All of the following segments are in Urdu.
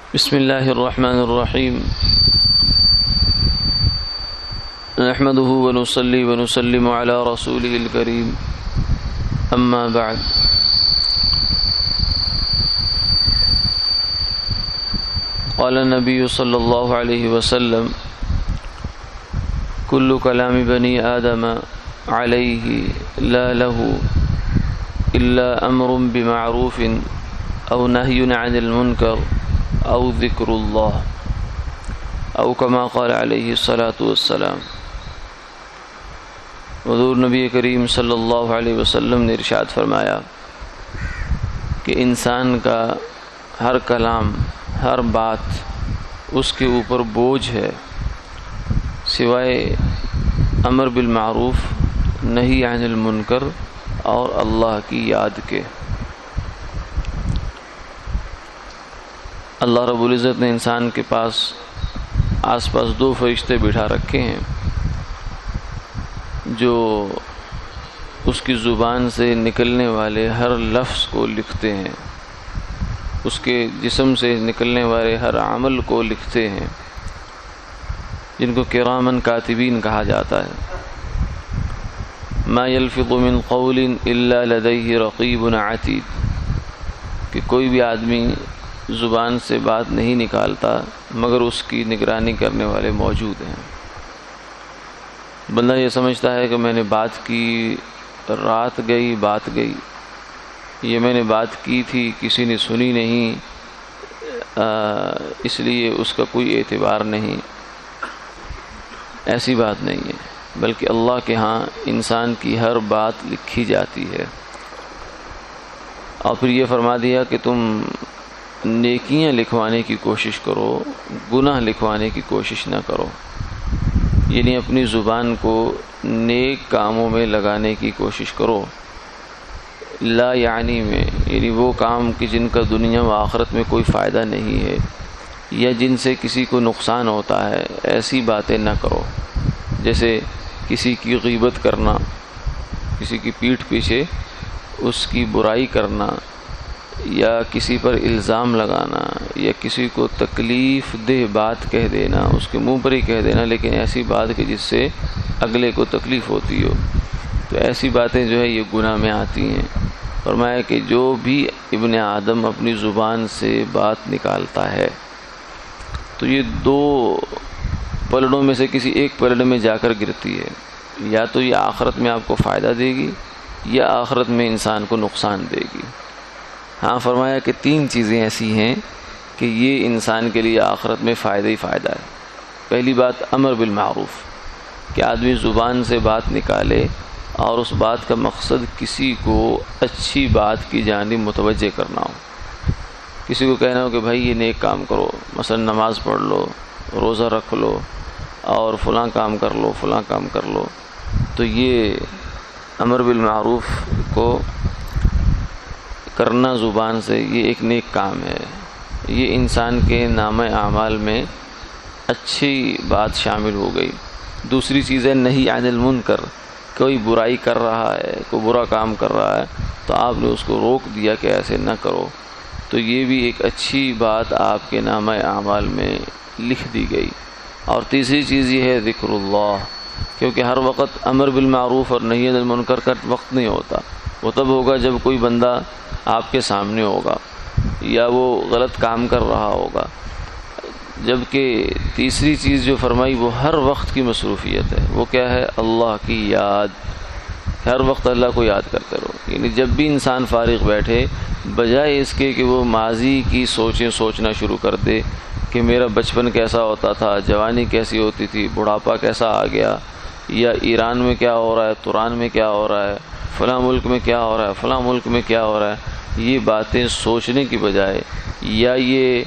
بسم الله الرحمن الرحيم. نحمده ونصلي ونسلم على رسوله الكريم. أما بعد، قال النبي صلى الله عليه وسلم: كل كلام بني آدم عليه لا له إلا أمر بمعروف أو نهي عن المنكر أو ذكر الله، أو كما قال عليه الصلاة والسلام. حضور نبی کریم صلی اللہ علیہ وسلم نے ارشاد فرمایا کہ انسان کا ہر کلام، ہر بات اس کے اوپر بوجھ ہے سوائے امر بالمعروف، نہی عن المنکر اور اللہ کی یاد کے. اللہ رب العزت نے انسان کے آس پاس دو فرشتے بٹھا رکھے ہیں جو اس کی زبان سے نکلنے والے ہر لفظ کو لکھتے ہیں، اس کے جسم سے نکلنے والے ہر عمل کو لکھتے ہیں، جن کو کرامن کاتبین کہا جاتا ہے. ما یلفظ من قول الا لدیہ رقیب عتید، کہ کوئی بھی آدمی زبان سے بات نہیں نکالتا مگر اس کی نگرانی کرنے والے موجود ہیں. بندہ یہ سمجھتا ہے کہ میں نے بات کی، رات گئی بات گئی، یہ میں نے بات کی تھی کسی نے سنی نہیں، اس لیے اس کا کوئی اعتبار نہیں. ایسی بات نہیں ہے، بلکہ اللہ کے ہاں انسان کی ہر بات لکھی جاتی ہے. اور پھر یہ فرما دیا کہ تم نیکیاں لکھوانے کی کوشش کرو، گناہ لکھوانے کی کوشش نہ کرو. یعنی اپنی زبان کو نیک کاموں میں لگانے کی کوشش کرو، لا یعنی میں، یعنی وہ کام کہ جن کا دنیا و آخرت میں کوئی فائدہ نہیں ہے یا جن سے کسی کو نقصان ہوتا ہے، ایسی باتیں نہ کرو. جیسے کسی کی غیبت کرنا، کسی کی پیٹھ پیچھے اس کی برائی کرنا، یا کسی پر الزام لگانا، یا کسی کو تکلیف دہ بات کہہ دینا، اس کے منہ پر ہی کہہ دینا، لیکن ایسی بات کہ جس سے اگلے کو تکلیف ہوتی ہو، تو ایسی باتیں جو ہے یہ گناہ میں آتی ہیں. فرمایا کہ جو بھی ابن آدم اپنی زبان سے بات نکالتا ہے تو یہ دو پلڑوں میں سے کسی ایک پلڑ میں جا کر گرتی ہے، یا تو یہ آخرت میں آپ کو فائدہ دے گی یا آخرت میں انسان کو نقصان دے گی. ہاں فرمایا کہ تین چیزیں ایسی ہیں کہ یہ انسان کے لیے آخرت میں فائدہ ہی فائدہ ہے. پہلی بات امر بالمعروف، کہ آدمی زبان سے بات نکالے اور اس بات کا مقصد کسی کو اچھی بات کی جانب متوجہ کرنا ہو. کسی کو کہنا ہو کہ بھائی یہ نیک کام کرو، مثلا نماز پڑھ لو، روزہ رکھ لو، اور فلاں کام کر لو، فلاں کام کر لو. تو یہ امر بالمعروف کو کرنا زبان سے، یہ ایک نیک کام ہے. یہ انسان کے نامہ اعمال میں اچھی بات شامل ہو گئی. دوسری چیز ہے نہی عن المنکر، کوئی برائی کر رہا ہے، کوئی برا کام کر رہا ہے تو آپ نے اس کو روک دیا کہ ایسے نہ کرو، تو یہ بھی ایک اچھی بات آپ کے نامہ اعمال میں لکھ دی گئی. اور تیسری چیز یہ ہے ذکر اللہ، کیونکہ ہر وقت امر بالمعروف اور نہی عن المنکر کا وقت نہیں ہوتا. وہ تب ہوگا جب کوئی بندہ آپ کے سامنے ہوگا یا وہ غلط کام کر رہا ہوگا. جبکہ تیسری چیز جو فرمائی وہ ہر وقت کی مصروفیت ہے. وہ کیا ہے؟ اللہ کی یاد. ہر وقت اللہ کو یاد کرتے رہو. یعنی جب بھی انسان فارغ بیٹھے، بجائے اس کے کہ وہ ماضی کی سوچیں سوچنا شروع کر دے کہ میرا بچپن کیسا ہوتا تھا، جوانی کیسی ہوتی تھی، بڑھاپا کیسا آ گیا، یا ایران میں کیا ہو رہا ہے، تران میں کیا ہو رہا ہے، فلاں ملک میں کیا ہو رہا ہے، فلاں ملک میں کیا ہو رہا ہے، یہ باتیں سوچنے کی بجائے، یا یہ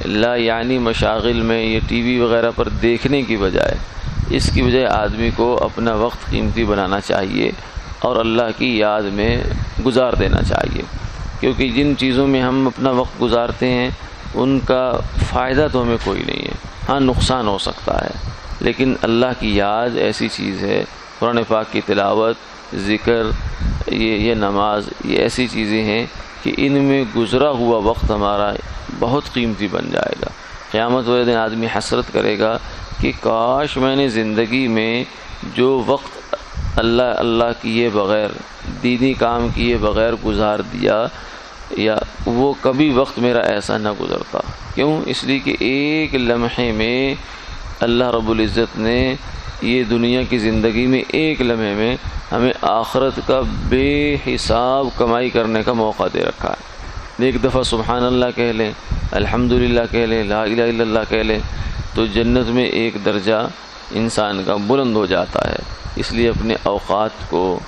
لا یعنی مشاغل میں یہ ٹی وی وغیرہ پر دیکھنے کی بجائے، اس کی بجائے آدمی کو اپنا وقت قیمتی بنانا چاہیے اور اللہ کی یاد میں گزار دینا چاہیے. کیونکہ جن چیزوں میں ہم اپنا وقت گزارتے ہیں ان کا فائدہ تو ہمیں کوئی نہیں ہے، ہاں نقصان ہو سکتا ہے، لیکن اللہ کی یاد ایسی چیز ہے، قرآن پاک کی تلاوت، ذکر، یہ نماز، یہ ایسی چیزیں ہیں کہ ان میں گزرا ہوا وقت ہمارا بہت قیمتی بن جائے گا۔ قیامت والے دن آدمی حسرت کرے گا کہ کاش میں نے زندگی میں جو وقت اللہ اللہ کیے بغیر، دینی کام کیے بغیر گزار دیا، یا وہ کبھی وقت میرا ایسا نہ گزرتا۔ کیوں؟ اس لیے کہ ایک لمحے میں اللہ رب العزت نے یہ دنیا کی زندگی میں ایک لمحے میں ہمیں آخرت کا بے حساب کمائی کرنے کا موقع دے رکھا ہے۔ ایک دفعہ سبحان اللہ کہہ لیں، الحمدللہ کہہ لیں، لا الہ الا اللہ کہہ لیں تو جنت میں ایک درجہ انسان کا بلند ہو جاتا ہے۔ اس لیے اپنے اوقات کو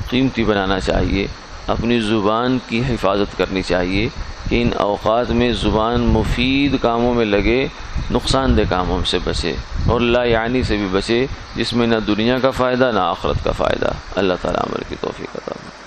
قیمتی بنانا چاہیے، اپنی زبان کی حفاظت کرنی چاہیے کہ ان اوقات میں زبان مفید کاموں میں لگے، نقصان دہ کاموں سے بچے، اور لا یعنی سے بھی بچے جس میں نہ دنیا کا فائدہ نہ آخرت کا فائدہ۔ اللہ تعالیٰ عمل کی توفیق عطا فرمائے۔